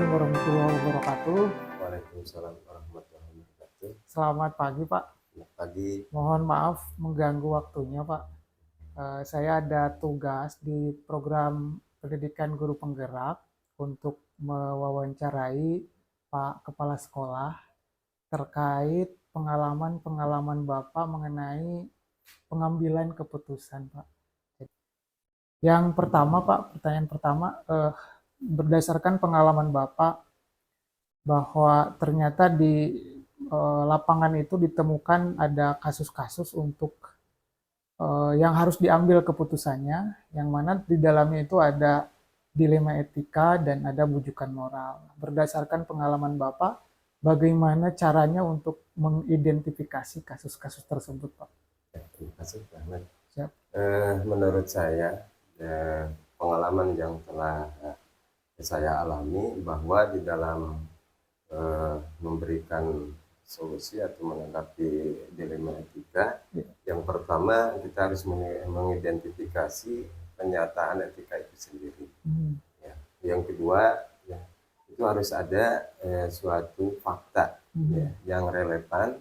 Assalamualaikum warahmatullahi wabarakatuh. Waalaikumsalam warahmatullahi wabarakatuh. Selamat pagi, Pak. Selamat pagi. Mohon maaf mengganggu waktunya, Pak. Saya ada tugas di program pendidikan guru penggerak untuk mewawancarai Pak Kepala Sekolah terkait pengalaman-pengalaman Bapak mengenai pengambilan keputusan, Pak. Yang pertama, Pak, pertanyaan pertama, berdasarkan pengalaman Bapak bahwa ternyata di lapangan itu ditemukan ada kasus-kasus untuk yang harus diambil keputusannya, yang mana di dalamnya itu ada dilema etika dan ada bujukan moral. Berdasarkan pengalaman Bapak, bagaimana caranya untuk mengidentifikasi kasus-kasus tersebut, Pak? Terima kasih, Pak Ahmad. Siap. Menurut saya, pengalaman yang telah saya alami bahwa di dalam memberikan solusi atau menanggapi dilema etika, yang pertama kita harus mengidentifikasi pernyataan etika itu sendiri. Ya. Yang kedua, ya, itu harus ada suatu fakta yang relevan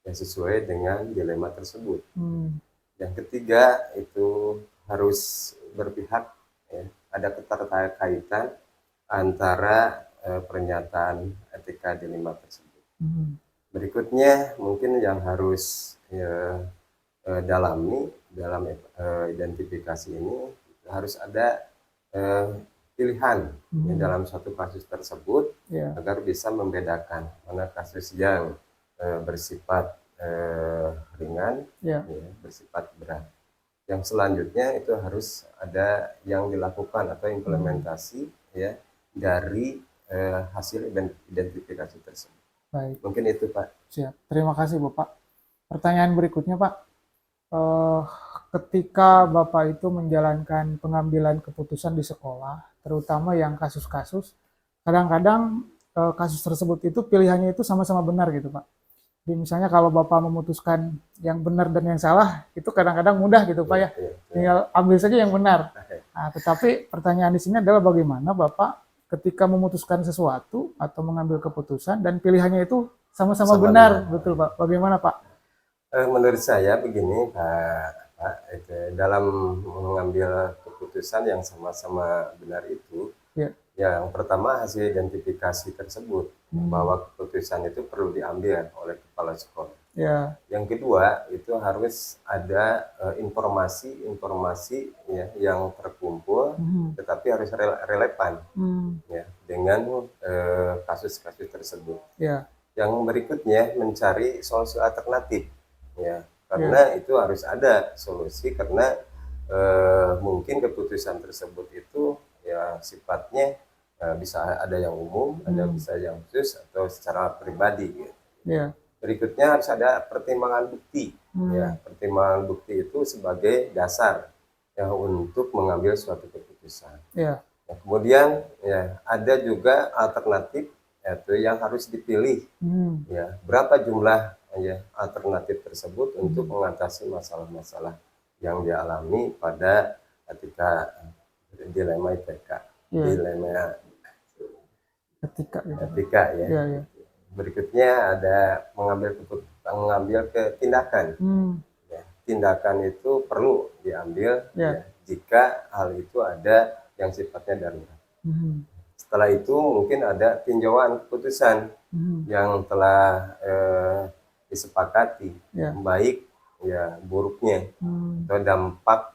yang sesuai dengan dilema tersebut. Yang ketiga itu harus berpihak, ya, ada keterkaitan antara pernyataan etika dilema tersebut. Berikutnya mungkin yang harus dalami dalam identifikasi ini harus ada pilihan dalam suatu kasus tersebut agar bisa membedakan mana kasus yang bersifat ringan, bersifat berat. Yang selanjutnya itu harus ada yang dilakukan atau implementasi dari hasil identifikasi tersebut. Baik. Mungkin itu, Pak. Siap. Terima kasih, Bapak. Pertanyaan berikutnya, Pak. Ketika Bapak itu menjalankan pengambilan keputusan di sekolah, terutama yang kasus-kasus, kadang-kadang kasus tersebut itu pilihannya itu sama-sama benar gitu, Pak. Jadi misalnya kalau Bapak memutuskan yang benar dan yang salah, itu kadang-kadang mudah gitu, Pak ya. Tinggal ambil saja yang benar. Nah, tetapi pertanyaan di sini adalah bagaimana Bapak ketika memutuskan sesuatu atau mengambil keputusan dan pilihannya itu sama-sama benar, betul Pak. Bagaimana Pak? Menurut saya begini, Pak, dalam mengambil keputusan yang sama-sama benar itu, yang pertama hasil identifikasi tersebut bahwa keputusan itu perlu diambil oleh kepala sekolah. Yang kedua itu harus ada informasi yang terkumpul, tetapi harus relevan dengan kasus-kasus tersebut. Yang berikutnya mencari solusi alternatif, karena itu harus ada solusi karena mungkin keputusan tersebut itu sifatnya bisa ada yang umum, ada bisa yang khusus atau secara pribadi. Berikutnya harus ada pertimbangan bukti. Pertimbangan bukti itu sebagai dasar untuk mengambil suatu keputusan. Kemudian ada juga alternatif yaitu yang harus dipilih. Berapa jumlah alternatif tersebut untuk mengatasi masalah-masalah yang dialami pada ketika dilema etika. Dilema etika Berikutnya ada mengambil tindakan. Tindakan itu perlu diambil jika hal itu ada yang sifatnya darurat. Setelah itu mungkin ada tinjauan keputusan yang telah disepakati, baik buruknya atau dampak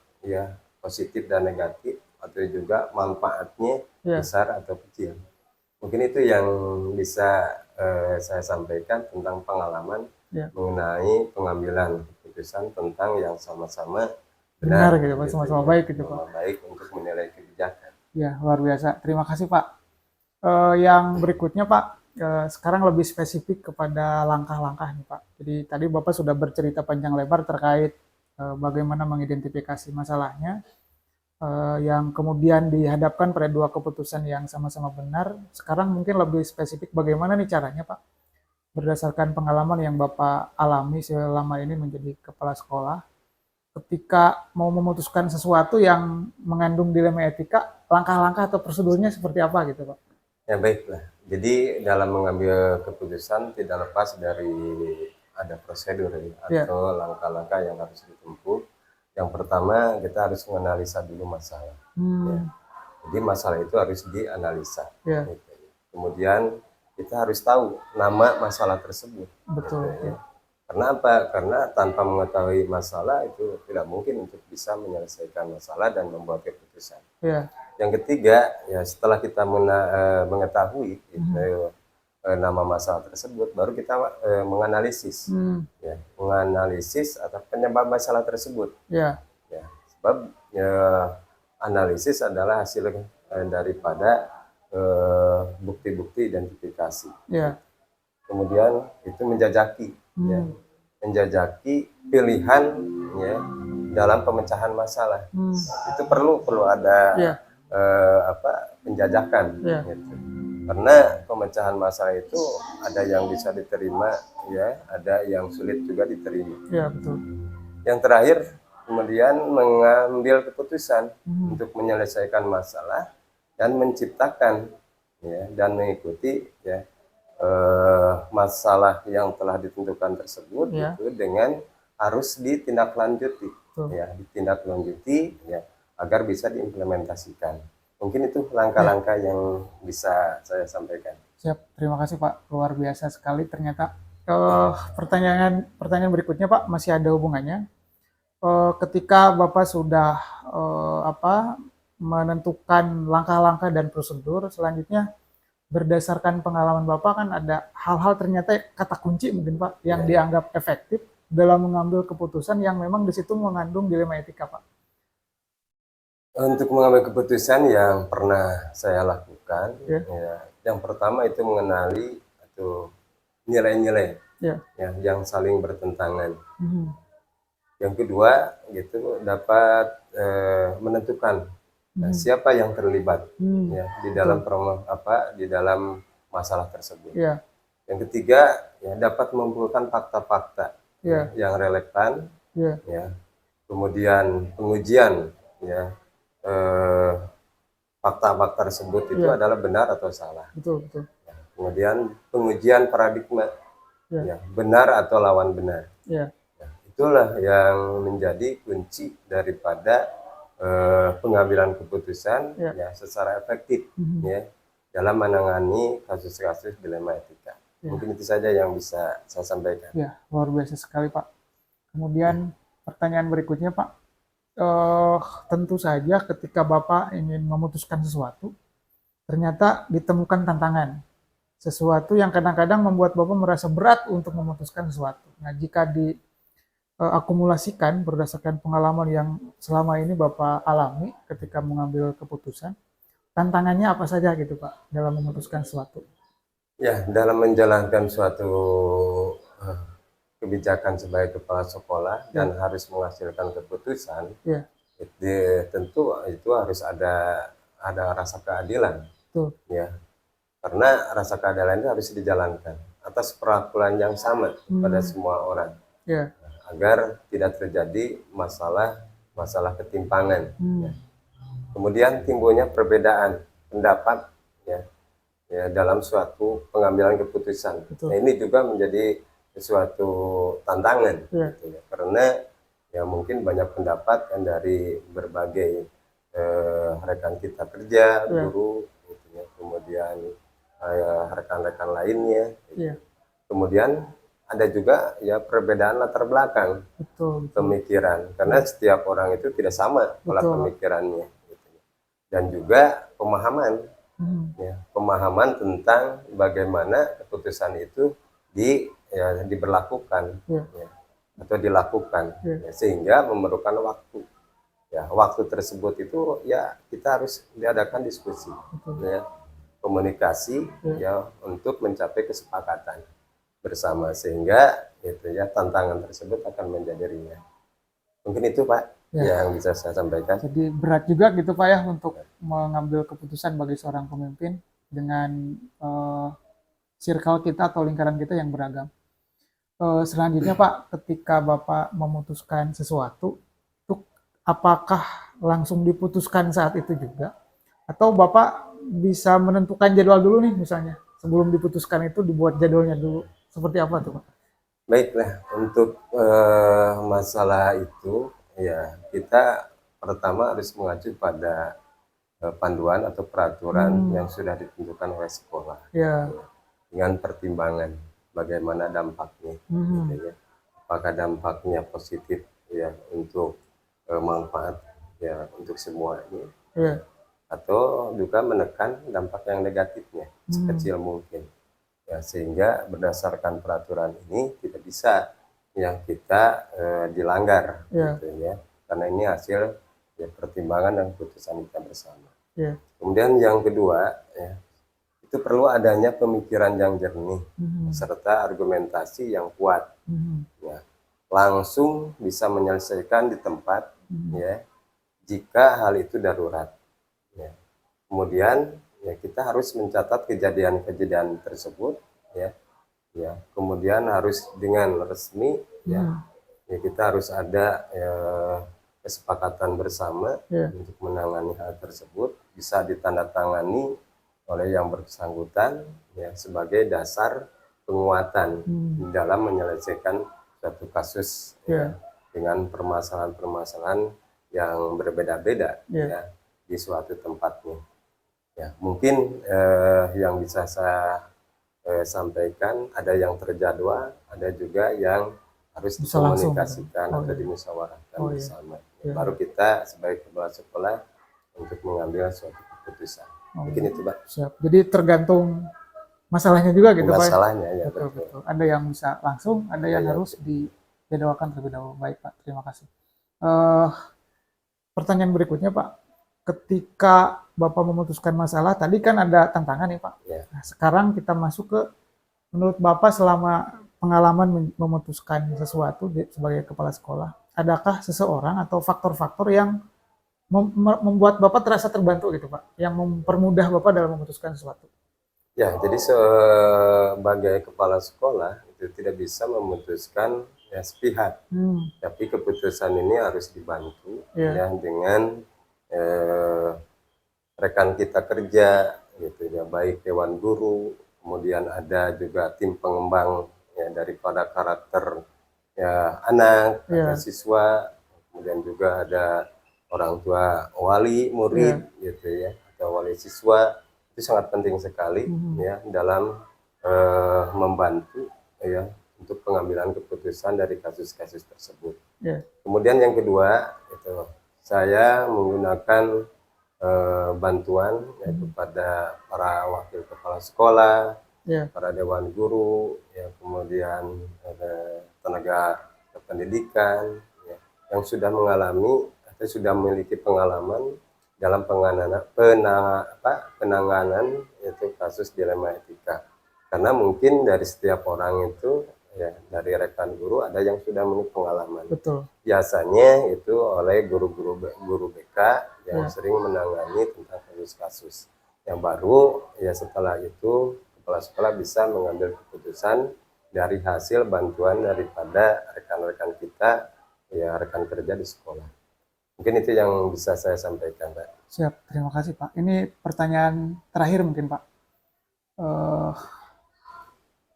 positif dan negatif atau juga manfaatnya besar atau kecil. Mungkin itu yang bisa saya sampaikan tentang pengalaman mengenai pengambilan keputusan tentang yang sama-sama benar gitu Pak, sama-sama baik gitu Pak. Baik untuk menilai kebijakan. Ya, luar biasa. Terima kasih Pak. Yang berikutnya Pak, sekarang lebih spesifik kepada langkah-langkah nih Pak. Jadi tadi Bapak sudah bercerita panjang lebar terkait bagaimana mengidentifikasi masalahnya, yang kemudian dihadapkan pada dua keputusan yang sama-sama benar. Sekarang mungkin lebih spesifik bagaimana nih caranya Pak, berdasarkan pengalaman yang Bapak alami selama ini menjadi kepala sekolah, ketika mau memutuskan sesuatu yang mengandung dilema etika, langkah-langkah atau prosedurnya seperti apa gitu Pak? Ya baiklah. Jadi dalam mengambil keputusan tidak lepas dari ada prosedur ya, atau langkah-langkah yang harus ditempuh. Yang pertama kita harus menganalisa dulu masalah. Ya. Jadi masalah itu harus dianalisa. Gitu. Kemudian kita harus tahu nama masalah tersebut. Betul. Gitu, ya. Karena apa? Karena tanpa mengetahui masalah itu tidak mungkin untuk bisa menyelesaikan masalah dan membuat keputusan. Yang ketiga, ya setelah kita mengetahui nama masalah tersebut, baru kita menganalisis, ya, menganalisis atau penyebab masalah tersebut. Ya, sebab ya, analisis adalah hasil daripada bukti-bukti identifikasi. Kemudian itu menjajaki, ya, menjajaki pilihan ya dalam pemecahan masalah. Itu perlu ada penjajakan, gitu. Karena pemecahan masalah itu ada yang bisa diterima, ya, ada yang sulit juga diterima. Betul. Yang terakhir, kemudian mengambil keputusan untuk menyelesaikan masalah dan menciptakan, ya, dan mengikuti, ya, masalah yang telah ditentukan tersebut itu dengan harus ditindaklanjuti, ya, ditindaklanjuti, ya, agar bisa diimplementasikan. Mungkin itu langkah-langkah yang bisa saya sampaikan. Siap, terima kasih Pak, luar biasa sekali ternyata. Pertanyaan berikutnya Pak masih ada hubungannya. Ketika Bapak sudah menentukan langkah-langkah dan prosedur selanjutnya, berdasarkan pengalaman Bapak kan ada hal-hal ternyata kata kunci mungkin Pak yang dianggap efektif dalam mengambil keputusan yang memang di situ mengandung dilema etika Pak. Untuk mengambil keputusan yang pernah saya lakukan, ya, yang pertama itu mengenali atau nilai-nilai ya, yang saling bertentangan. Yang kedua gitu dapat menentukan siapa yang terlibat ya di dalam di dalam masalah tersebut. Yang ketiga ya dapat mengumpulkan fakta-fakta yang relevan, ya. Kemudian pengujian ya fakta-fakta tersebut itu adalah benar atau salah. Betul. Ya. Kemudian pengujian paradigma ya benar atau lawan benar. Ya, itulah yang menjadi kunci daripada pengambilan keputusan ya secara efektif ya dalam menangani kasus-kasus dilema etika. Mungkin itu saja yang bisa saya sampaikan. Ya, luar biasa sekali Pak. Kemudian pertanyaan berikutnya Pak, tentu saja ketika Bapak ingin memutuskan sesuatu, ternyata ditemukan tantangan. Sesuatu yang kadang-kadang membuat Bapak merasa berat untuk memutuskan sesuatu. Nah, jika akumulasikan berdasarkan pengalaman yang selama ini Bapak alami ketika mengambil keputusan, tantangannya apa saja gitu Pak dalam memutuskan sesuatu? Ya, dalam menjalankan suatu kebijakan sebagai kepala sekolah dan harus menghasilkan keputusan, tentu itu harus ada rasa keadilan, ya, karena rasa keadilan itu harus dijalankan atas perlakuan yang sama pada semua orang. Agar tidak terjadi masalah ketimpangan. Ya. Kemudian timbulnya perbedaan pendapat ya dalam suatu pengambilan keputusan. Nah, ini juga menjadi suatu tantangan, gitu ya. Karena ya mungkin banyak pendapat kan dari berbagai rekan kita kerja, guru, gitu ya. Kemudian rekan-rekan lainnya. Gitu. Kemudian ada juga ya perbedaan latar belakang pemikiran, karena setiap orang itu tidak sama pola pemikirannya, gitu. Dan juga pemahaman, ya, pemahaman tentang bagaimana keputusan itu diberlakukan ya, atau dilakukan, ya, sehingga memerlukan waktu. Ya, waktu tersebut itu ya kita harus diadakan diskusi, ya, komunikasi, ya, untuk mencapai kesepakatan bersama sehingga itu ya tantangan tersebut akan menjadi ringan. Mungkin itu Pak yang bisa saya sampaikan. Jadi berat juga gitu Pak ya untuk mengambil keputusan bagi seorang pemimpin dengan circle kita atau lingkaran kita yang beragam. Selanjutnya Pak, ketika Bapak memutuskan sesuatu, apakah langsung diputuskan saat itu juga? Atau Bapak bisa menentukan jadwal dulu nih misalnya. Sebelum diputuskan itu dibuat jadwalnya dulu. Seperti apa tuh Pak? Baiklah, untuk masalah itu ya kita pertama harus mengacu pada panduan atau peraturan yang sudah ditentukan oleh sekolah, Ya. ya, dengan pertimbangan bagaimana dampaknya, gitu ya. Apakah dampaknya positif ya untuk manfaat ya untuk semuanya, Ya. atau juga menekan dampak yang negatifnya sekecil mungkin. Ya, sehingga berdasarkan peraturan ini tidak bisa yang kita dilanggar, Ya. gitu ya, karena ini hasil ya, pertimbangan dan keputusan kita bersama. Ya. Kemudian yang kedua, ya, itu perlu adanya pemikiran yang jernih serta argumentasi yang kuat, ya, langsung bisa menyelesaikan di tempat, ya, jika hal itu darurat. Ya. Kemudian ya kita harus mencatat kejadian-kejadian tersebut, ya, ya. Kemudian harus dengan resmi, ya, ya kita harus ada kesepakatan bersama untuk menangani hal tersebut, bisa ditandatangani oleh yang bersangkutan ya sebagai dasar penguatan dalam menyelesaikan suatu kasus ya, dengan permasalahan-permasalahan yang berbeda-beda ya di suatu tempatnya. Ya, mungkin yang bisa saya sampaikan ada yang terjadwal, ada juga yang harus dikomunikasikan atau dimusyawarahkan bersama. Ya, baru kita sebagai kepala sekolah untuk mengambil suatu keputusan. Mungkin itu, Pak. Siap. Jadi tergantung masalahnya juga gitu, Pak. Masalahnya ya, betul. Ada yang bisa langsung, ada yang harus dijadwalkan terlebih dahulu. Baik, Pak. Terima kasih. Pertanyaan berikutnya, Pak. Ketika Bapak memutuskan masalah, tadi kan ada tantangan nih Pak. Ya. Nah, sekarang kita masuk ke, menurut Bapak selama pengalaman memutuskan sesuatu sebagai kepala sekolah, adakah seseorang atau faktor-faktor yang membuat Bapak terasa terbantu gitu Pak, yang mempermudah Bapak dalam memutuskan sesuatu? Ya, jadi sebagai kepala sekolah itu tidak bisa memutuskan ya sepihak, tapi keputusan ini harus dibantu ya dengan rekan kita kerja gitu ya, baik dewan guru, kemudian ada juga tim pengembang ya daripada karakter ya anak atau siswa, kemudian juga ada orang tua wali murid gitu ya, atau wali siswa. Itu sangat penting sekali ya dalam membantu ya untuk pengambilan keputusan dari kasus-kasus tersebut. Kemudian yang kedua itu saya menggunakan bantuan ya, kepada para wakil kepala sekolah, para dewan guru, ya, kemudian tenaga pendidikan ya, yang sudah mengalami atau sudah memiliki pengalaman dalam penanganan itu kasus dilema etika. Karena mungkin dari setiap orang itu ya, dari rekan guru ada yang sudah memiliki pengalaman. Betul. Biasanya itu oleh guru BK yang sering menangani tentang kasus-kasus. Yang baru ya setelah itu kepala sekolah bisa mengambil keputusan dari hasil bantuan daripada rekan-rekan kita ya, rekan kerja di sekolah. Mungkin itu yang bisa saya sampaikan, Pak. Siap, terima kasih Pak. Ini pertanyaan terakhir mungkin Pak.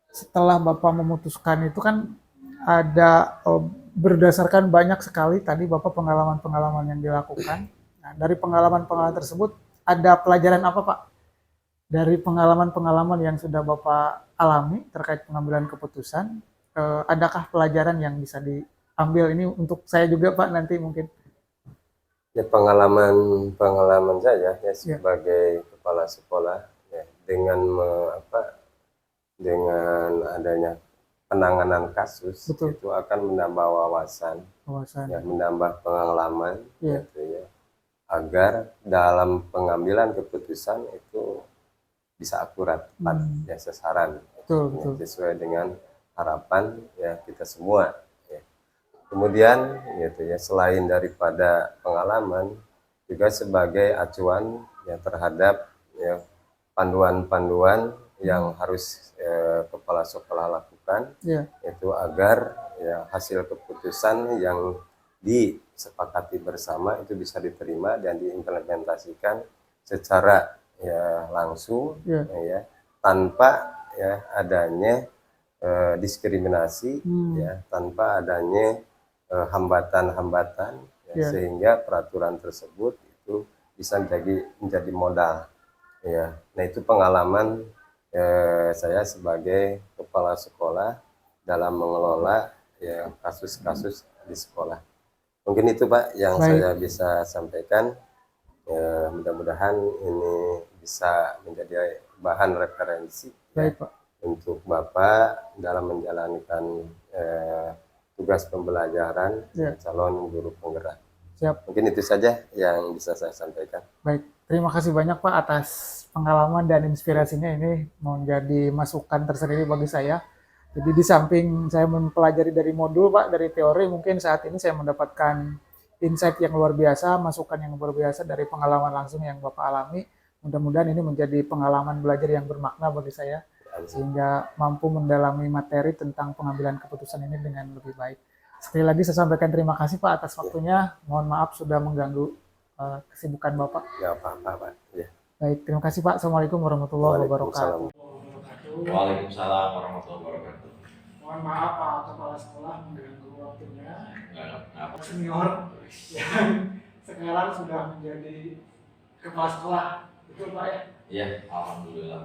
Setelah Bapak memutuskan itu kan ada berdasarkan banyak sekali tadi Bapak pengalaman-pengalaman yang dilakukan. Nah, dari pengalaman-pengalaman tersebut ada pelajaran apa Pak? Dari pengalaman-pengalaman yang sudah Bapak alami terkait pengambilan keputusan, adakah pelajaran yang bisa diambil ini untuk saya juga Pak nanti mungkin? Ya, pengalaman saya ya sebagai kepala sekolah ya, dengan dengan adanya penanganan kasus itu akan menambah wawasan. Ya, menambah pengalaman gitu ya, agar dalam pengambilan keputusan itu bisa akurat, tepat, ya, sasaran, ya, sesuai dengan harapan ya kita semua. Ya. Kemudian gitu ya, selain daripada pengalaman juga sebagai acuan ya terhadap ya panduan-panduan yang harus kepala sekolah lakukan, itu agar ya hasil keputusan yang disepakati bersama itu bisa diterima dan diimplementasikan secara ya langsung, ya, ya tanpa ya adanya diskriminasi, ya tanpa adanya hambatan-hambatan, ya, ya, sehingga peraturan tersebut itu bisa menjadi modal, ya. Nah, itu pengalaman saya sebagai kepala sekolah dalam mengelola ya kasus-kasus di sekolah. Mungkin itu Pak yang baik, saya bisa sampaikan. Mudah-mudahan ini bisa menjadi bahan referensi ya baik Pak, untuk Bapak dalam menjalankan tugas pembelajaran ya, calon guru penggerak. siap, Mungkin itu saja yang bisa saya sampaikan. baik. Terima kasih banyak Pak atas pengalaman dan inspirasinya, ini menjadi masukan tersendiri bagi saya. Jadi di samping saya mempelajari dari modul Pak, dari teori, mungkin saat ini saya mendapatkan insight yang luar biasa, masukan yang luar biasa dari pengalaman langsung yang Bapak alami. Mudah-mudahan ini menjadi pengalaman belajar yang bermakna bagi saya, sehingga mampu mendalami materi tentang pengambilan keputusan ini dengan lebih baik. Sekali lagi saya sampaikan terima kasih Pak atas waktunya. Mohon maaf sudah mengganggu kesibukan Bapak. Nggak apa-apa Pak. Ya. Baik, terima kasih Pak. Assalamualaikum warahmatullahi Waalaikumsalam. wabarakatuh. Waalaikumsalam warahmatullahi wabarakatuh. Mohon maaf Pak Kepala Sekolah mengganggu waktunya. Nggak apa. Senior yang sekarang sudah menjadi kepala sekolah, betul Pak ya? Iya, alhamdulillah.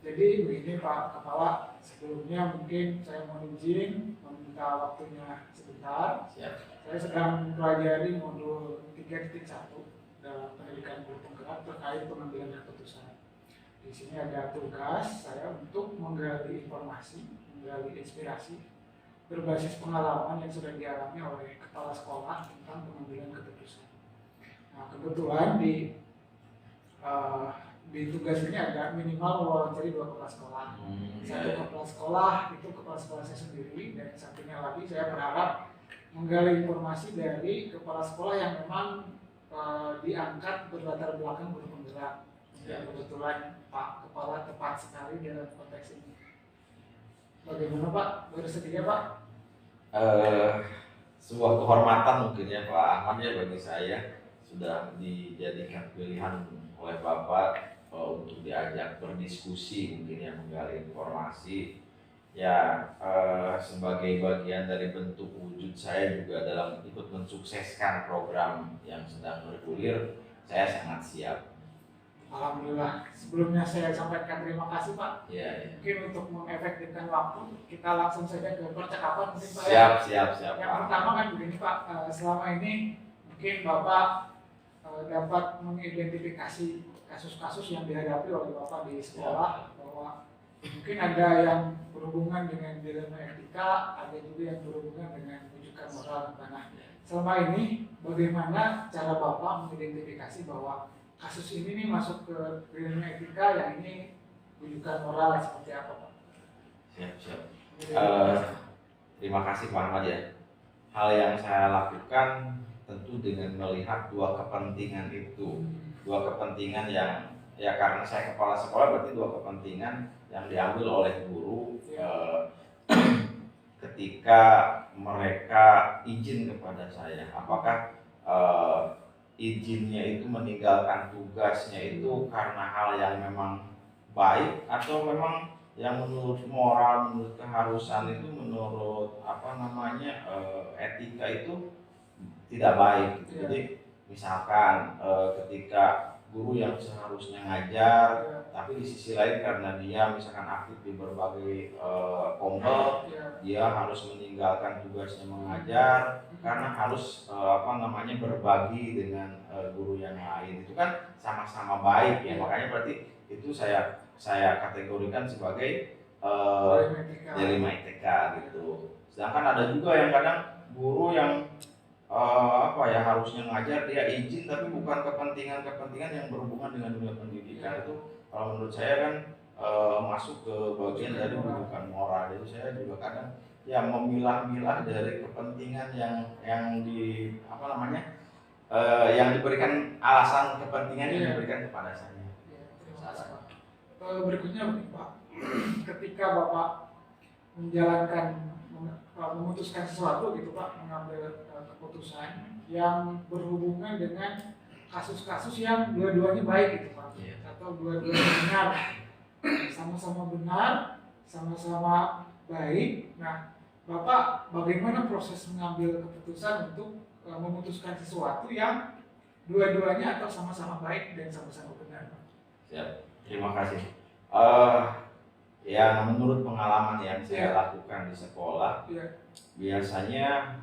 Jadi begini Pak Kepala, sebelumnya mungkin saya mohon izin meminta waktunya sebentar. Siap. Saya sedang mempelajari modul 3.1 dalam pendidikan guru penggerak terkait pengambilan keputusan. Di sini ada tugas saya untuk menggali informasi, menggali inspirasi berbasis pengalaman yang sudah dialami oleh kepala sekolah tentang pengambilan keputusan. Nah, kebetulan di tugas ini ada minimal wawancara 2 kepala sekolah. Satu kepala sekolah itu kepala sekolah saya sendiri, dan satunya lagi saya berharap menggali informasi dari kepala sekolah yang memang diangkat berlatar belakang guru penggerak. Dan kebetulan Pak Kepala tepat sekali dalam konteks ini. Bagaimana Pak? Bersedia Pak? Sebuah kehormatan mungkin ya Pak Ahmad ya bagi saya sudah dijadikan pilihan oleh Bapak untuk diajak berdiskusi mungkin ya, menggali informasi ya, sebagai bagian dari bentuk wujud saya juga dalam ikut mensukseskan program yang sedang bergulir. Saya sangat siap. Alhamdulillah. Sebelumnya saya sampaikan terima kasih Pak. Ya. Mungkin untuk mengefektifkan waktu, kita langsung saja ke percakapan mungkin Pak. Siap. Yang pertama kan begini Pak, selama ini mungkin Bapak dapat mengidentifikasi kasus-kasus yang dihadapi oleh Bapak di sekolah, bahwa mungkin ada yang berhubungan dengan dilema etika, ada juga yang berhubungan dengan rujukan moral. Nah, selama ini bagaimana cara Bapak mengidentifikasi bahwa kasus ini nih masuk ke dilema etika, yang ini rujukan moral, seperti apa Pak? Siap. Terima kasih Pak Ahmad ya. Hal yang saya lakukan tentu dengan melihat dua kepentingan itu. Dua kepentingan yang ya, karena saya kepala sekolah berarti dua kepentingan yang diambil oleh guru ketika mereka izin kepada saya. Apakah izinnya itu meninggalkan tugasnya itu karena hal yang memang baik, atau memang yang menurut moral, menurut keharusan itu, menurut etika itu tidak baik gitu. Jadi misalkan ketika guru yang seharusnya ngajar, tapi di sisi lain karena dia misalkan aktif di berbagai kompel, dia harus meninggalkan tugasnya mengajar karena harus berbagi dengan guru yang lain, itu kan sama-sama baik ya. Makanya berarti itu saya kategorikan sebagai dilema etika gitu. Sedangkan ada juga yang kadang guru yang harusnya ngajar, dia izin tapi bukan kepentingan yang berhubungan dengan dunia pendidikan. Itu kalau menurut saya kan masuk ke bagian dari rujukan moral. Jadi saya juga kadang ya memilah-milah dari kepentingan yang diberikan, alasan kepentingan yang diberikan kepada saya. Berikutnya Pak, ketika Bapak memutuskan sesuatu gitu Pak, mengambil keputusan yang berhubungan dengan kasus-kasus yang dua-duanya baik gitu Pak, atau dua-duanya benar, sama-sama benar, sama-sama baik. Nah, Bapak bagaimana proses mengambil keputusan untuk memutuskan sesuatu yang dua-duanya atau sama-sama baik dan sama-sama benar? Siap, terima kasih. Yang menurut pengalaman yang saya lakukan di sekolah, biasanya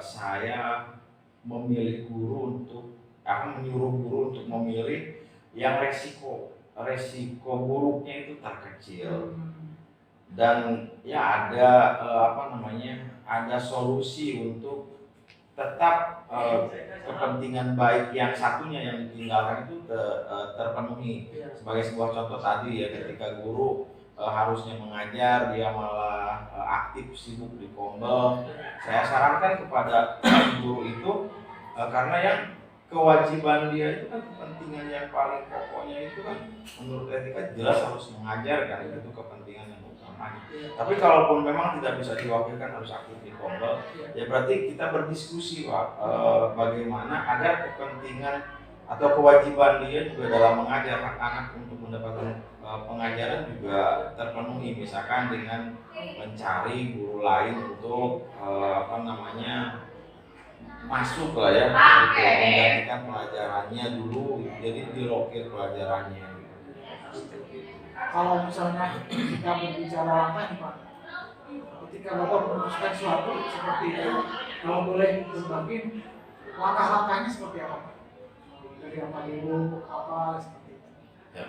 saya memilih guru untuk menyuruh guru untuk memilih yang resiko buruknya itu terkecil, dan ya ada ada solusi untuk tetap kepentingan baik yang satunya yang ditinggalkan itu terpenuhi. Sebagai sebuah contoh tadi ya, ketika guru harusnya mengajar, dia malah aktif sibuk di kombel, saya sarankan kepada guru itu karena yang kewajiban dia itu kan kepentingan yang paling pokoknya itu kan menurut etika jelas harus mengajar kan, itu kepentingan yang utama. Tapi kalaupun memang tidak bisa diwakilkan harus aktif di kombel, ya berarti kita berdiskusi Pak, bagaimana agar kepentingan atau kewajiban dia juga dalam mengajar anak-anak untuk mendapatkan pengajaran juga terpenuhi, misalkan dengan mencari guru lain untuk masuk lah ya, untuk menggantikan pelajarannya dulu, jadi dilokir pelajarannya. Kalau misalnya kita berbicara langkah nih Pak, ketika Bapak memutuskan sesuatu seperti itu, kalau boleh berbagi langkah-langkahnya seperti apa Pak? Dari apa dulu, apa seperti itu? Ya.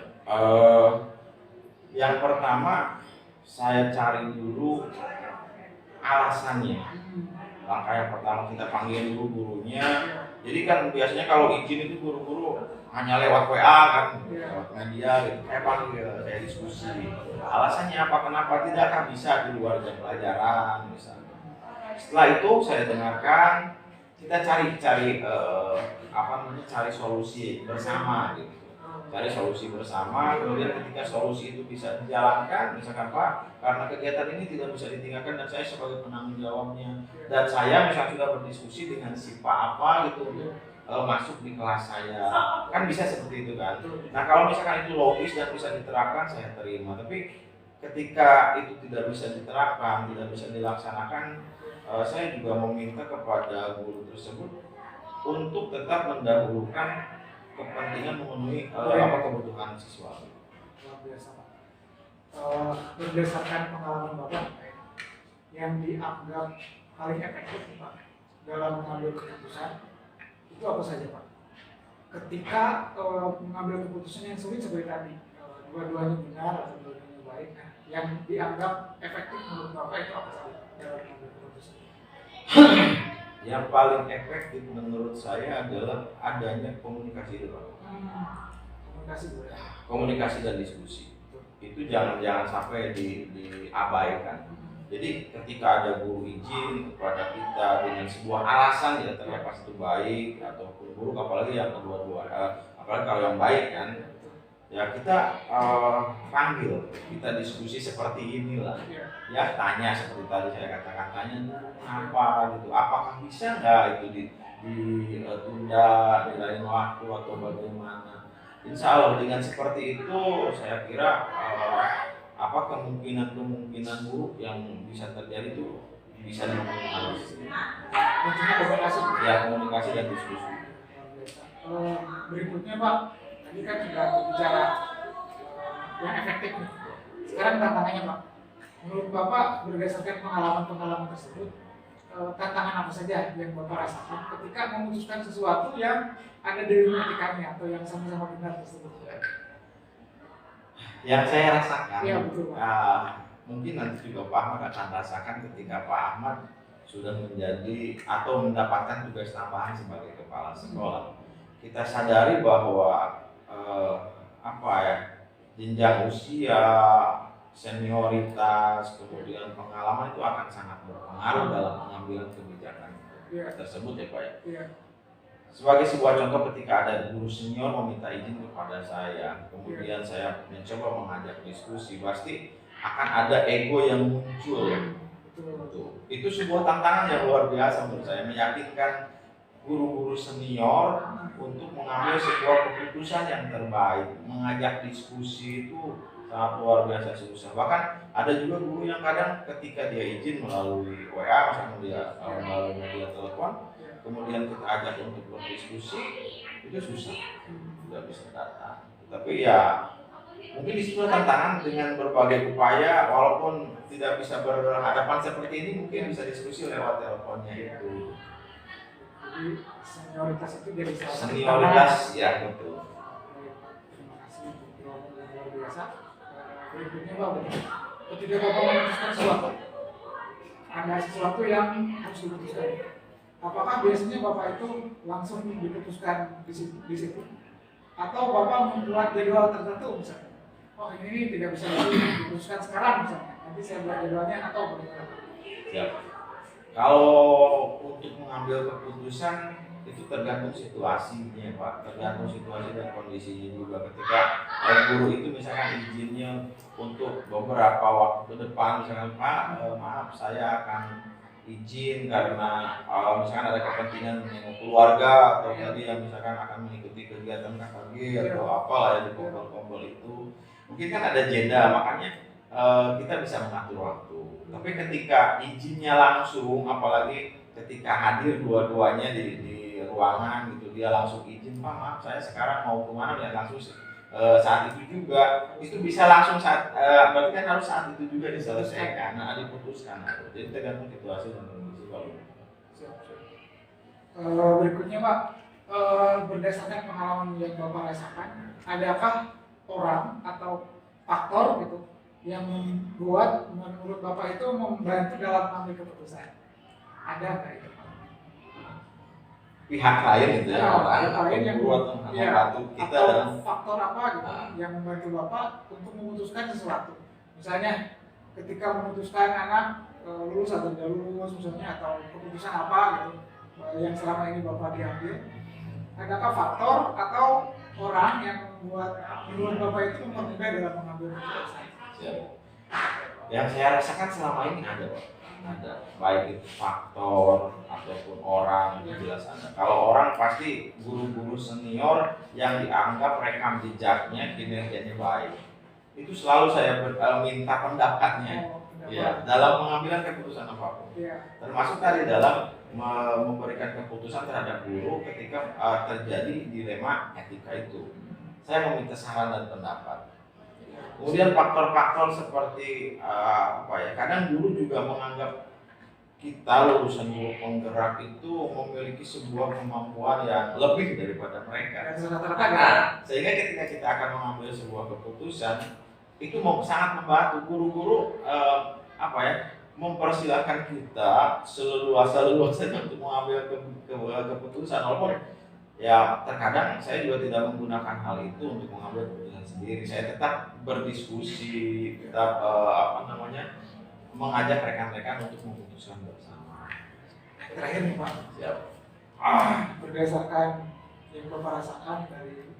Yang pertama saya cari dulu alasannya. Langkah yang pertama kita panggil dulu gurunya. Jadi kan biasanya kalau izin itu guru-guru hanya lewat WA kan, lewat media gitu. Saya panggil, saya diskusi. Alasannya apa? Kenapa tidakkah bisa di luar jam pelajaran misalnya. Setelah itu saya dengarkan, kita cari solusi bersama gitu. Cari solusi bersama, kemudian ketika solusi itu bisa dijalankan, misalkan Pak, karena kegiatan ini tidak bisa ditinggalkan dan saya sebagai penanggung jawabnya, dan saya misalnya sudah berdiskusi dengan si Pak apa gitu, masuk di kelas saya, kan bisa seperti itu kan. Nah kalau misalkan itu logis dan bisa diterapkan, saya terima. Tapi ketika itu tidak bisa diterapkan, tidak bisa dilaksanakan, saya juga meminta kepada guru tersebut untuk tetap mendahulukan kepentingan memenuhi kebutuhan siswa. Luar biasa Pak. Berdasarkan pengalaman Bapak yang dianggap paling efektif Pak dalam mengambil keputusan, itu apa saja Pak? Ketika mengambil keputusan yang sulit seperti tadi, dua-duanya benar atau dua-duanya baik, yang dianggap efektif menurut Bapak itu apa saja dalam mengambil keputusan? Yang paling efektif menurut saya adalah adanya komunikasi dulu. Komunikasi dan diskusi. Itu jangan sampai diabaikan. Jadi ketika ada guru izin kepada kita dengan sebuah alasan ya, terlepas itu baik ataupun buruk, apalagi yang apalagi kalau yang baik kan, ya kita panggil, kita diskusi seperti inilah. Ya tanya seperti tadi saya katakan, tanya kenapa gitu, apakah bisa nggak itu ditunda di lain waktu atau bagaimana. Insya Allah dengan seperti itu saya kira kemungkinan buruk yang bisa terjadi itu bisa diminimalisir. Ya komunikasi dan diskusi. Berikutnya Pak, tadi kan sudah bicara yang efektif nih. Sekarang tantangannya Pak, menurut Bapak berdasarkan pengalaman tersebut, tantangan apa saja yang Bapak rasakan ketika memutuskan sesuatu yang ada dilematikanya atau yang sama-sama benar tersebut? Yang saya rasakan, ya, betul, mungkin nanti juga Pak Ahmad akan rasakan ketika Pak Ahmad sudah menjadi atau mendapatkan tugas tambahan sebagai kepala sekolah. Kita sadari bahwa jenjang usia, senioritas, kemudian pengalaman itu akan sangat berpengaruh dalam pengambilan kebijakan tersebut ya Pak ya. Sebagai sebuah contoh, ketika ada guru senior meminta izin kepada saya, kemudian saya mencoba mengajak diskusi, pasti akan ada ego yang muncul. Itu sebuah tantangan yang luar biasa menurut saya, meyakinkan guru-guru senior untuk mengambil sebuah keputusan yang terbaik. Mengajak diskusi itu sangat luar biasa susah. Bahkan ada juga guru yang kadang ketika dia izin melalui WA, misalnya dia melalui media telepon, kemudian kita ajak untuk berdiskusi, itu susah, tidak bisa datang. Tapi ya mungkin di situ tantangan dengan berbagai upaya, walaupun tidak bisa berhadapan seperti ini, mungkin bisa diskusi lewat teleponnya itu. Jadi senioritas itu jadi salah satu Senioritas, ya betul. Terima kasih untuk jawaban yang luar biasa. Berikutnya Pak, ketika Bapak memutuskan sesuatu, ada sesuatu yang harus diputuskan. Apakah biasanya Bapak itu langsung diputuskan di situ? Atau Bapak membuat jadwal tertentu misalnya? Oh ini tidak bisa diputuskan sekarang misalnya, nanti saya buat jadwalnya atau bagaimana? Siap. Kalau untuk mengambil keputusan itu tergantung situasinya Pak, tergantung situasi dan kondisinya juga. Ketika guru itu misalkan izinnya untuk beberapa waktu ke depan, misalkan Pak maaf saya akan izin karena misalkan ada kepentingan keluarga atau tadi yang misalkan akan mengikuti kegiatan KKG atau apalah ya di kompol-kompol itu, mungkin kan ada jeda, makanya kita bisa mengatur waktu. Tapi ketika izinnya langsung, apalagi ketika hadir dua-duanya di ruangan gitu, dia langsung izin, Pak maaf saya sekarang mau kemana, ya langsung saat itu juga, itu bisa langsung berarti kan harus saat itu juga diselesaikan, diputuskan. Jadi tergantung situasi dan kondisi Pak. Berikutnya Pak, berdasarkan pengalaman yang Bapak rasakan, adakah orang atau faktor gitu yang membuat menurut Bapak itu membantu dalam mengambil keputusan? Ada nggak itu? Pihak lain gitu ya, Pihak lain yang membantu kita atau dalam faktor apa gitu yang membantu Bapak untuk memutuskan sesuatu. Misalnya ketika memutuskan anak lulus atau tidak lulus misalnya, atau keputusan apa gitu yang selama ini Bapak diambil. Adakah faktor atau orang yang membuat menurut Bapak itu mempermudah dalam mengambil keputusan? Yang saya rasakan selama ini ada Pak. Ada, baik itu faktor ataupun orang, itu jelas ada. Kalau orang pasti guru-guru senior yang dianggap rekam jejaknya, kinerjanya baik, itu selalu saya minta pendapatnya ya, dalam mengambil keputusan apapun, termasuk tadi dalam memberikan keputusan terhadap guru ketika terjadi dilema etika itu, saya meminta saran dan pendapat. Kemudian faktor-faktor seperti kadang guru juga menganggap kita lulusan guru penggerak itu memiliki sebuah kemampuan yang lebih daripada mereka. Sehingga ketika kita akan mengambil sebuah keputusan itu sangat membantu guru-guru mempersilahkan kita seleluasa-leluasanya untuk mengambil keputusan, walaupun ya terkadang saya juga tidak menggunakan hal itu untuk mengambil keputusan sendiri. Saya tetap berdiskusi, tetap mengajak rekan-rekan untuk memutuskan bersama. Terakhir nih Pak, Siap. Berdasarkan yang Bapak rasakan dari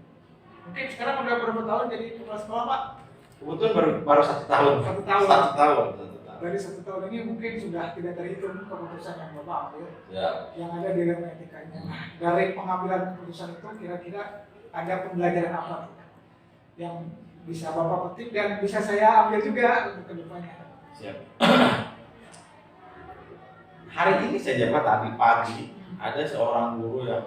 mungkin sekarang udah berapa tahun jadi kepala sekolah Pak? Kebetulan baru 1 tahun. 1 tahun. 1 tahun. Dari 1 tahun ini mungkin sudah tidak terhitung keputusan yang Bapak ambil, Ya. yang ada dilema etikanya. Dari pengambilan keputusan itu kira-kira ada pembelajaran apa yang bisa Bapak petik dan bisa saya ambil juga untuk kedepannya? Siap. Hari ini saja Pak, tadi pagi ada seorang guru yang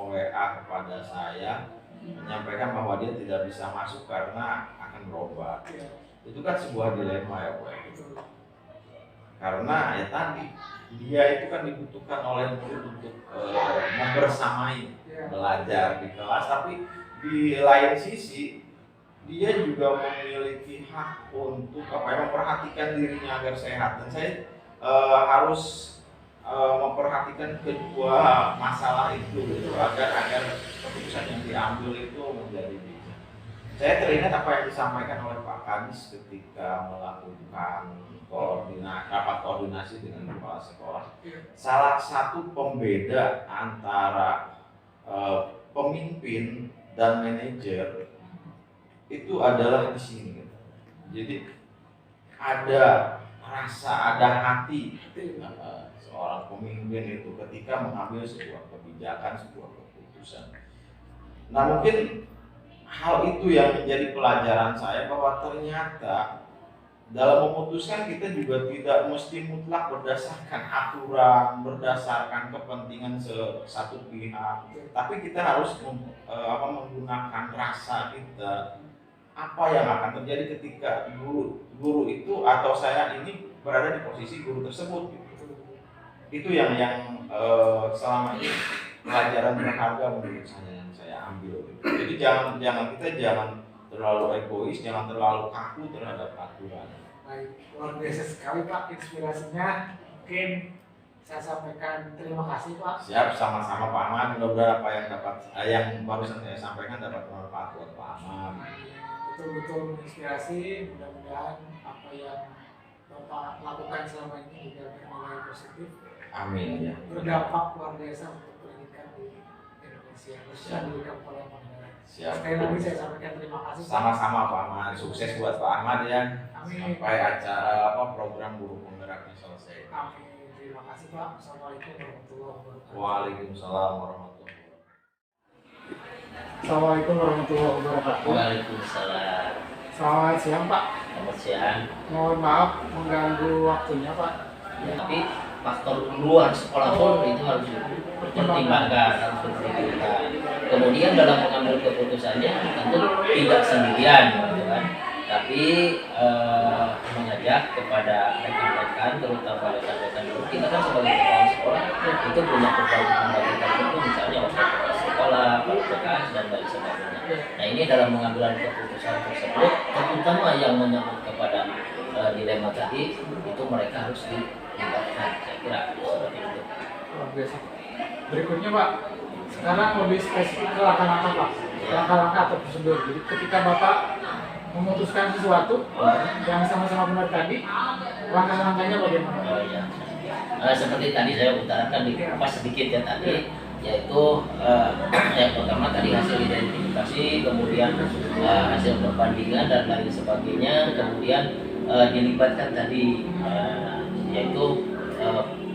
WA kepada saya menyampaikan bahwa dia tidak bisa masuk karena akan berobat. Itu kan sebuah dilema ya Pak. Karena ya tadi dia itu kan dibutuhkan oleh guru untuk membersamai belajar di kelas, tapi di lain sisi dia juga memiliki hak untuk memperhatikan dirinya agar sehat, dan saya harus memperhatikan kedua masalah itu gitu, agar keputusan yang diambil itu menjadi bijak. Saya teringat apa yang disampaikan oleh Pak Kadis ketika melakukan rapat koordinasi dengan kepala sekolah. Salah satu pembeda antara pemimpin dan manajer itu adalah di sini. Jadi ada rasa, ada hati seorang pemimpin itu ketika mengambil sebuah kebijakan, sebuah keputusan. Nah mungkin hal itu yang menjadi pelajaran saya, bahwa ternyata dalam memutuskan kita juga tidak mesti mutlak berdasarkan aturan, berdasarkan kepentingan satu pihak, tapi kita harus menggunakan rasa kita. Apa yang akan terjadi ketika guru itu atau saya ini berada di posisi guru tersebut gitu. Itu yang selama ini pelajaran berharga menurut saya yang saya ambil gitu. Jadi kita jangan terlalu egois, jangan terlalu kaku terhadap aturan. Baik, luar biasa sekali Pak inspirasinya. Mungkin saya sampaikan terima kasih Pak. Siap, sama-sama Pak Ahmad. Mudah-mudahan apa yang barusan saya sampaikan dapat bermanfaat buat Pak Ahmad. Betul-betul menginspirasi. Mudah-mudahan apa yang Bapak lakukan selama ini juga bernilai positif. Amin ya. Berdampak luar biasa untuk pendidikan di Indonesia, khususnya di Kabupaten Pangandaran. Siap. Sekali lagi saya sampaikan terima kasih. Sama-sama Pak Ahmad. Sukses buat Pak Ahmad ya. Amin. Sampai acara program guru penggeraknya selesai. Amin. Terima kasih Pak. Assalamualaikum warahmatullahi wabarakatuh. Waalaikumsalam warahmatullahi wabarakatuh. Assalamualaikum warahmatullahi wabarakatuh. Waalaikumsalam. Selamat siang Pak. Selamat siang. Mohon maaf mengganggu waktunya Pak. Ya, tapi faktor luar sekolah pun itu harus dipertimbangkan, harus dipertimbangkan. Kemudian dalam mengambil keputusannya tentu tidak sendirian, gitu kan. Tapi mengajak kepada rekan-rekan, terutama rekan-rekan guru. Kita kan sebagai kepala sekolah itu punya pembagi tertentu, misalnya waktu sekolah, PKS dan lain sebagainya. Nah ini dalam mengambil keputusan tersebut, terutama yang menyangkut kepada dilema tadi, itu mereka harus dilibatkan. Saya kira seperti itu. Luar biasa. Berikutnya Pak, sekarang lebih spesifik ke langkah-langkah Pak. Langkah-langkah atau prosedur. Jadi ketika Bapak memutuskan sesuatu yang sama-sama benar tadi, langkah-langkahnya bagaimana? Oh, ya. Seperti tadi saya utarakan di sedikit ya tadi, yaitu yang pertama tadi hasil identifikasi, kemudian hasil perbandingan dan lain sebagainya, kemudian dilibatkan tadi yaitu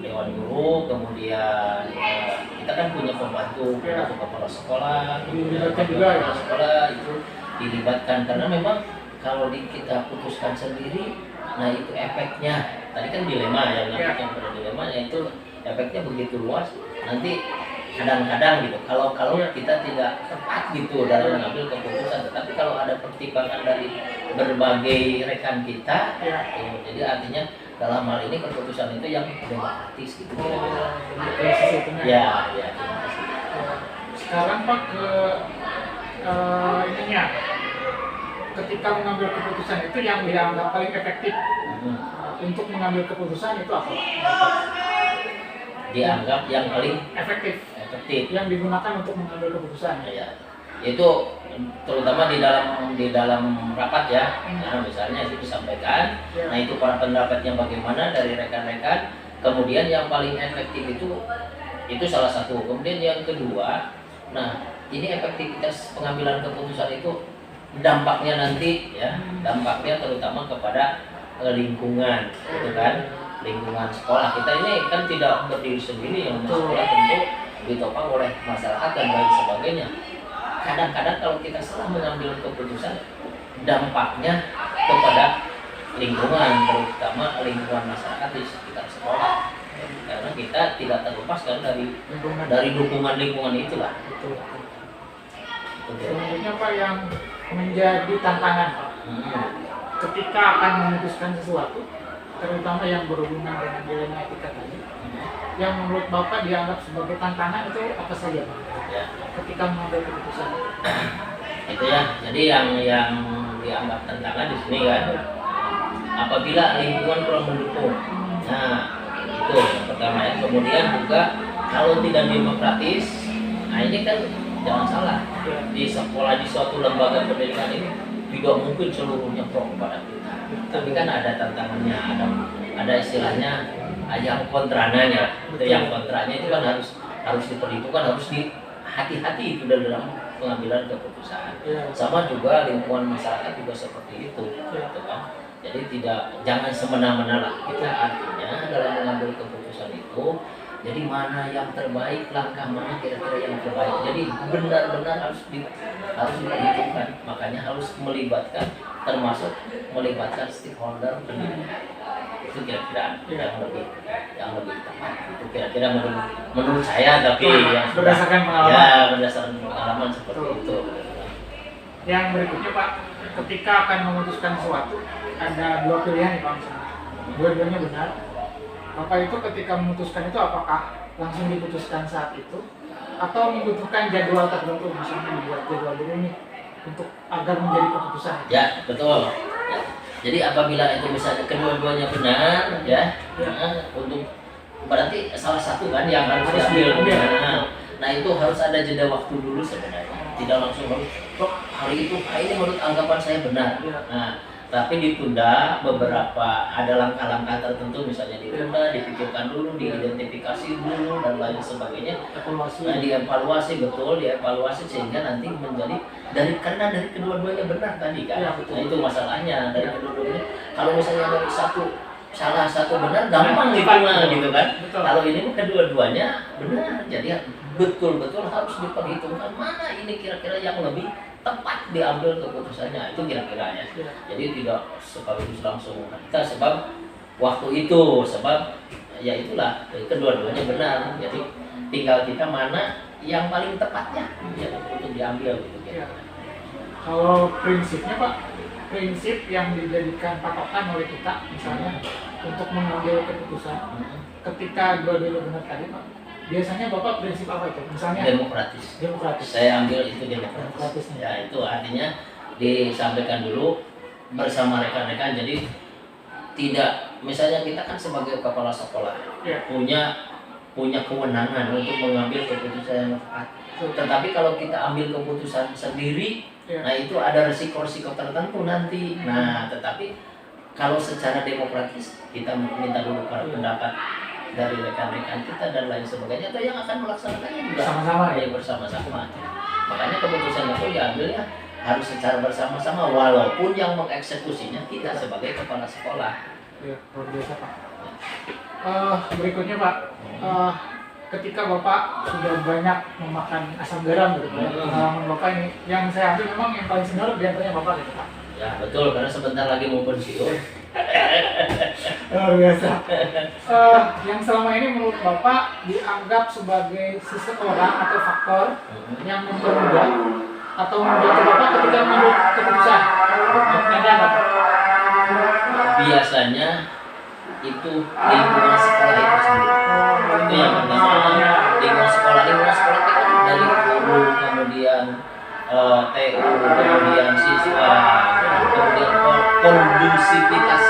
dewan guru, kemudian kita kan punya pembantu kepala sekolah, Dilibatkan juga ya? kepala sekolah itu dilibatkan, karena memang kalau kita putuskan sendiri, nah itu efeknya tadi kan dilema yang pada dilema, yaitu efeknya begitu luas. Nanti kadang-kadang gitu kalau kita tidak tepat gitu dalam mengambil keputusan, tetapi kalau ada pertimbangan dari berbagai rekan kita, jadi artinya dalam hal ini keputusan itu yang demokratis gitu. Ya, terima kasih. Sekarang Pak ke ininya, ketika mengambil keputusan itu yang dianggap paling efektif untuk mengambil keputusan itu apa Pak? Dianggap yang paling efektif yang digunakan untuk mengambil keputusan. Ya, itu terutama di dalam rapat ya. Nah, misalnya itu disampaikan. Nah itu para pendapatnya bagaimana dari rekan-rekan. Kemudian yang paling efektif itu salah satu. Kemudian yang kedua, nah ini efektivitas pengambilan keputusan itu dampaknya nanti ya, dampaknya terutama kepada lingkungan, gitu kan, lingkungan sekolah. Kita ini kan tidak berdiri sendiri, yang sekolah tentu ditopang oleh masyarakat dan lain sebagainya. Kadang-kadang kalau kita salah mengambil keputusan, dampaknya kepada lingkungan, terutama lingkungan masyarakat di sekitar sekolah. Karena kita tidak terlepaskan dari dukungan lingkungan itulah. Selanjutnya Pak, yang menjadi tantangan Pak, ketika akan memutuskan sesuatu, terutama yang berhubungan dengan dilema etika tadi, yang menurut Bapak dianggap sebagai tantangan itu apa saja Pak? Ya. Ketika mengambil keputusan. Itu ya. Jadi yang dianggap tantangan di sini kan, apabila lingkungan kurang mendukung. Nah, itu yang pertama ya. Kemudian juga kalau tidak demokratis, nah ini kan jangan salah, di sekolah, di suatu lembaga pendidikan ini tidak mungkin seluruhnya pro kepada kita. Tapi kan ada tantangannya, ada istilahnya yang kontrananya. Itu yang kontranya itu kan harus diperhitungkan, harus hati-hati itu dalam pengambilan keputusan. Sama juga lingkungan masyarakat juga seperti itu, gitu kan. Jadi jangan semena-mena lah. Kita artinya dalam mengambil keputusan itu itu. Jadi mana yang terbaik, langkah mana kira-kira yang terbaik. Jadi benar-benar harus diperhitungkan. Makanya harus melibatkan, termasuk melibatkan stakeholder pendidikan. Itu kira-kira yang lebih tepat. Itu kira-kira menurut saya, tapi yang berdasarkan pengalaman. ya berdasarkan pengalaman seperti itu. Yang berikutnya Pak, ketika akan memutuskan sesuatu ada dua pilihan nih Pak, misalnya dua-duanya benar. Bapak itu ketika memutuskan itu apakah langsung diputuskan saat itu atau membutuhkan jadwal tertentu, misalnya dibuat jadwal dulu nih untuk agar menjadi keputusan? Ya, betul. Ya. Jadi apabila itu misalnya kedua-duanya benar, ya, untuk berarti salah satu kan yang harus diambil. Nah, itu harus ada jeda waktu dulu sebenarnya. Tidak langsung harus hari itu, ini menurut anggapan saya benar. Nah, tapi ditunda beberapa, ada langkah-langkah tertentu, misalnya ditunda, dipikirkan dulu, diidentifikasi dulu dan lain sebagainya. Nah, dievaluasi, betul, dievaluasi sehingga nanti menjadi karena dari kedua-duanya benar tadi kan. Nah, itu masalahnya dari kedua-duanya. Kalau misalnya dari salah satu benar, gampang gitu kan. Kalau ini kedua-duanya benar, jadi betul-betul harus diperhitungkan mana ini kira-kira yang lebih tepat diambil keputusannya, itu kira-kira ya. Jadi tidak sekaligus langsung kita sebab waktu itu, sebab ya itulah kedua-duanya benar. Jadi tinggal kita mana yang paling tepatnya ya, untuk diambil gitu. Ya. Kalau prinsipnya Pak, prinsip yang dijadikan patokan oleh kita misalnya untuk mengambil keputusan ketika dua-duanya benar tadi Pak, biasanya Bapak prinsip apa itu? Misalnya Demokratis. Saya ambil itu demokratis. Ya, itu artinya disampaikan dulu bersama rekan-rekan. Jadi tidak, misalnya kita kan sebagai kepala sekolah punya kewenangan untuk mengambil keputusan yang tepat. Tetapi kalau kita ambil keputusan sendiri, nah itu ada resiko-resiko tertentu nanti. Nah, tetapi kalau secara demokratis kita minta dulu pendapat dari rekan-rekan kita dan lain sebagainya, atau yang akan melaksanakannya juga bersama-sama. Makanya keputusan itu diambilnya harus secara bersama-sama, walaupun yang mengeksekusinya kita sebagai kepala sekolah. Ya, luar biasa Pak. Berikutnya Pak, ketika Bapak sudah banyak memakan asam garam gitu Pak, pengalaman Bapak ini, yang saya ambil memang yang paling senior diantaranya Bapak gitu Pak. Ya betul, karena sebentar lagi mau pensiun. Luar biasa. Yang selama ini menurut Bapak dianggap sebagai seseorang atau faktor yang mempermudah atau membantu Bapak ketika mengambil keputusan, ada apa? Biasanya itu lingkungan sekolah itu sendiri. Itu yang pertama, lingkungan sekolah itu kan dari guru, kemudian TU, kemudian siswa, kemudian kondusivitas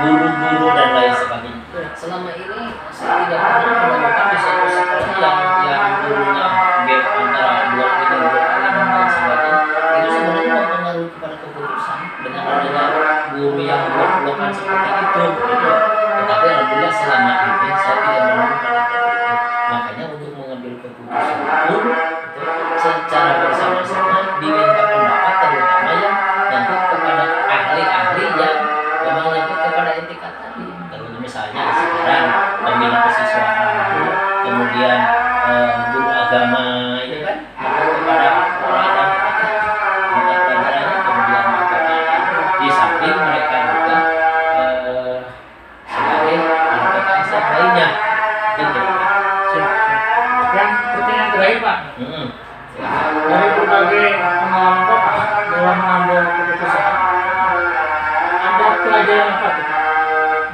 guru-guru dan lain sebagainya. Selama ini saya tidak pernah menemukan di satu sekolah yang gurunya gap antara dua ini dan lain sebagainya. Itu sebenarnya mempengaruhi kepada keputusan dengan adanya guru yang blok-blokan seperti itu. Gitu. Tetapi alhamdulillah selama ini saya tidak menemukan itu. Makanya untuk mengambil keputusan pun secara bersama-sama diminta pendapat, terutama yang nyangkut kepada ahli-ahli yang memang nyangkut kepada etika tadi. Terus misalnya sekarang pembina kesiswaan, kemudian guru agama itu kan nyangkut kepada orang mata pelajarannya, kemudian di samping mereka juga sebagai RPKS yang lainnya. Gitu. Yang pertanyaan terakhir Pak, dari berbagai pengalaman Bapak dalam mengambil keputusan, ada pelajaran apa tuh Pak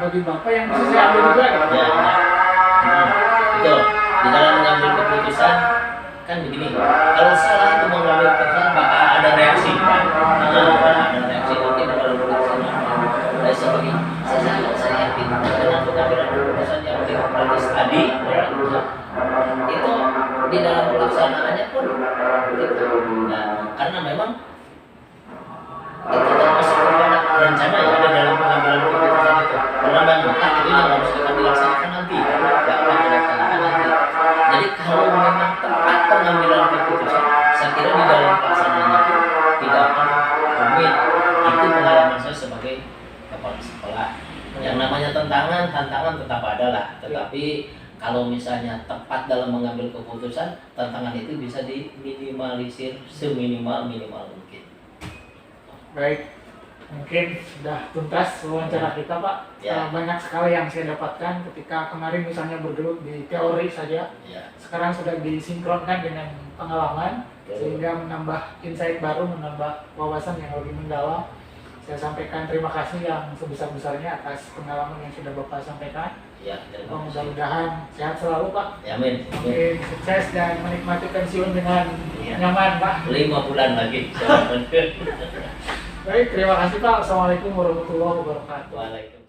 bagi Bapak yang bisa saya ambil juga ya? Betul. Di dalam mengambil keputusan kan begini, kalau salah itu mengambil keputusan bakal ada reaksi kan? Ada reaksi mungkin dalam keputusan dan sebagainya. Saya yakin dengan pengambilan keputusan yang demokratis tadi itu di dalam pelaksanaannya pun gitu. Nah, karena memang itu termasuk kepada rencana yang ada dalam pengambilan keputusan itu. Karena maka itu yang harus kita dilaksanakan nanti, yang akan dilaksanakan nanti. Jadi kalau memang tepat pengambilan keputusan, saya kira di dalam pelaksanaannya itu tidak akan rumit. Itu pengalaman saya sebagai kepala sekolah. Yang namanya tantangan tetap ada lah. Tetapi kalau misalnya tepat dalam mengambil keputusan, tantangan itu bisa diminimalisir seminimal-minimal mungkin. Baik, mungkin sudah tuntas wawancara kita Pak. Ya. Banyak sekali yang saya dapatkan ketika kemarin misalnya bergelut di teori saja, Ya. sekarang sudah disinkronkan dengan pengalaman, sehingga menambah insight baru, menambah wawasan yang lebih mendalam. Saya sampaikan terima kasih yang sebesar-besarnya atas pengalaman yang sudah Bapak sampaikan. Ya, terima kasih. Mudah-mudahan sehat selalu Pak. Ya, amin. Mungkin sukses dan menikmati pensiun dengan Ya. nyaman Pak. 5 bulan lagi. Baik, terima kasih Pak. Assalamualaikum warahmatullahi wabarakatuh. Waalaikumsalam.